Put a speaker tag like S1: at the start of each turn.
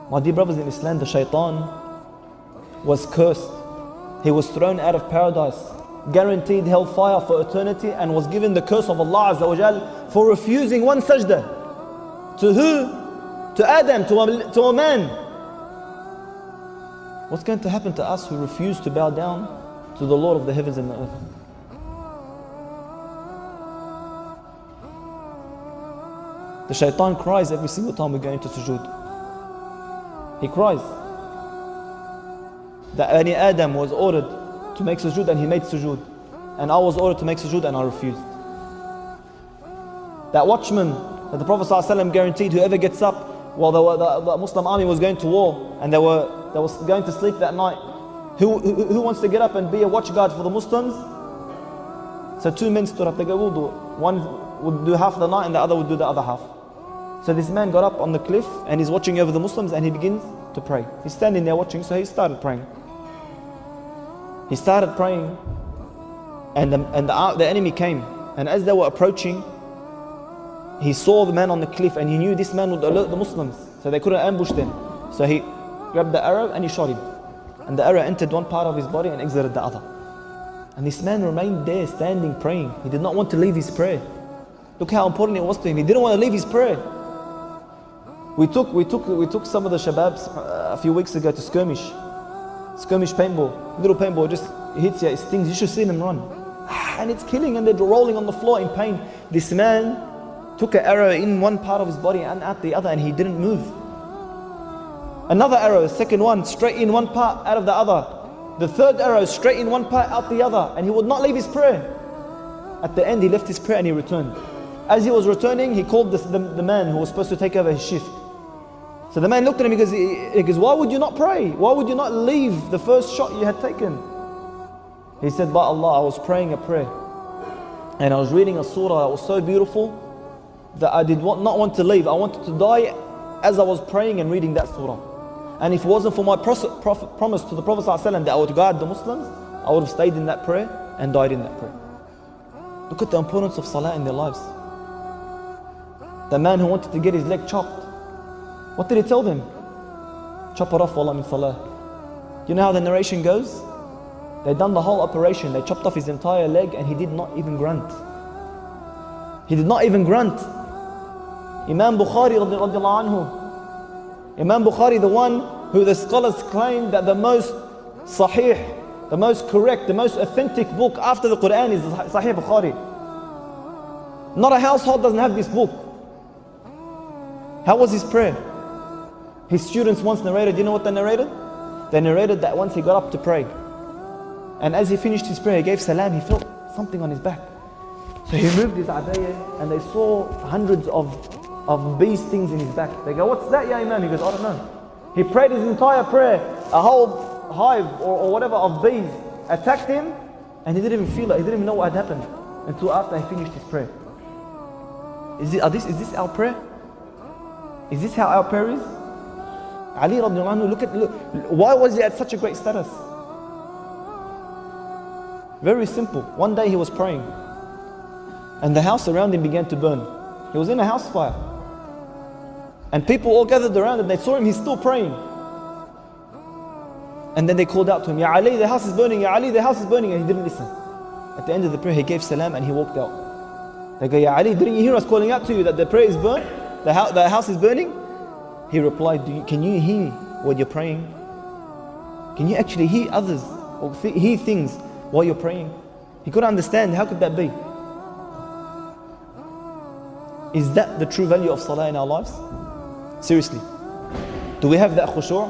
S1: My dear brothers in Islam, the shaitan was cursed. He was thrown out of paradise, guaranteed hellfire for eternity, and was given the curse of Allah Azza wa Jal for refusing one sajda. To who? To Adam, to a man. What's going to happen to us who refuse to bow down to the Lord of the heavens and the earth? The shaitan cries every single time we go into sujood. He cries. That Bani Adam was ordered to make sujood and he made sujood. And I was ordered to make sujood and I refused. That watchman that the Prophet ﷺ guaranteed, whoever gets up while the Muslim army was going to war and they was going to sleep that night, who wants to get up and be a watch guard for the Muslims? So two men stood up. They go, we'll do it. One would do half the night and the other would do the other half. So this man got up on the cliff and he's watching over the Muslims and he begins to pray. He's standing there watching, so he started praying. He started praying and the enemy came. And as they were approaching, he saw the man on the cliff and he knew this man would alert the Muslims, so they couldn't ambush them. So he grabbed the arrow and he shot him. And the arrow entered one part of his body and exited the other. And this man remained there standing praying. He did not want to leave his prayer. Look how important it was to him. He didn't want to leave his prayer. We took some of the shababs a few weeks ago to skirmish paintball. Little paintball just hits you, it stings. You should see them run. And it's killing and they're rolling on the floor in pain. This man took an arrow in one part of his body and out the other and he didn't move. Another arrow, the second one, straight in one part, out of the other. The third arrow, straight in one part, out the other. And he would not leave his prayer. At the end, he left his prayer and he returned. As he was returning, he called the man who was supposed to take over his shift. So the man looked at him, he goes, why would you not pray? Why would you not leave the first shot you had taken? He said, by Allah, I was praying a prayer. And I was reading a surah that was so beautiful that I did not want to leave. I wanted to die as I was praying and reading that surah. And if it wasn't for my promise to the Prophet ﷺ that I would guide the Muslims, I would have stayed in that prayer and died in that prayer. Look at the importance of salah in their lives. The man who wanted to get his leg chopped, what did he tell them? Chop it off, wallah min salah. You know how the narration goes? They done the whole operation. They chopped off his entire leg and he did not even grunt. He did not even grunt. Imam Bukhari radiallahu anhu. Imam Bukhari, the one who the scholars claim that the most sahih, the most correct, the most authentic book after the Quran is Sahih Bukhari. Not a household doesn't have this book. How was his prayer? His students once narrated, you know what they narrated? They narrated that once he got up to pray, and as he finished his prayer, he gave salam, he felt something on his back. So he moved his abaya and they saw hundreds of bee stings in his back. They go, what's that, ya Imam? He goes, I don't know. He prayed his entire prayer, a whole hive or whatever of bees attacked him and he didn't even feel it, he didn't even know what had happened until after he finished his prayer. Is this our prayer? Is this how our prayer is? Ali radiallahu anhu, look, why was he at such a great status? Very simple. One day he was praying and the house around him began to burn. He was in a house fire. And people all gathered around and they saw him, he's still praying. And then they called out to him, Ya Ali, the house is burning, Ya Ali, the house is burning, and he didn't listen. At the end of the prayer, he gave salam and he walked out. They go, Ya Ali, didn't you hear us calling out to you that the prayer is burnt? The house is burning? He replied, can you hear what you're praying? Can you actually hear others or hear things while you're praying? He couldn't understand, how could that be? Is that the true value of salah in our lives? Seriously, do we have that khushu'?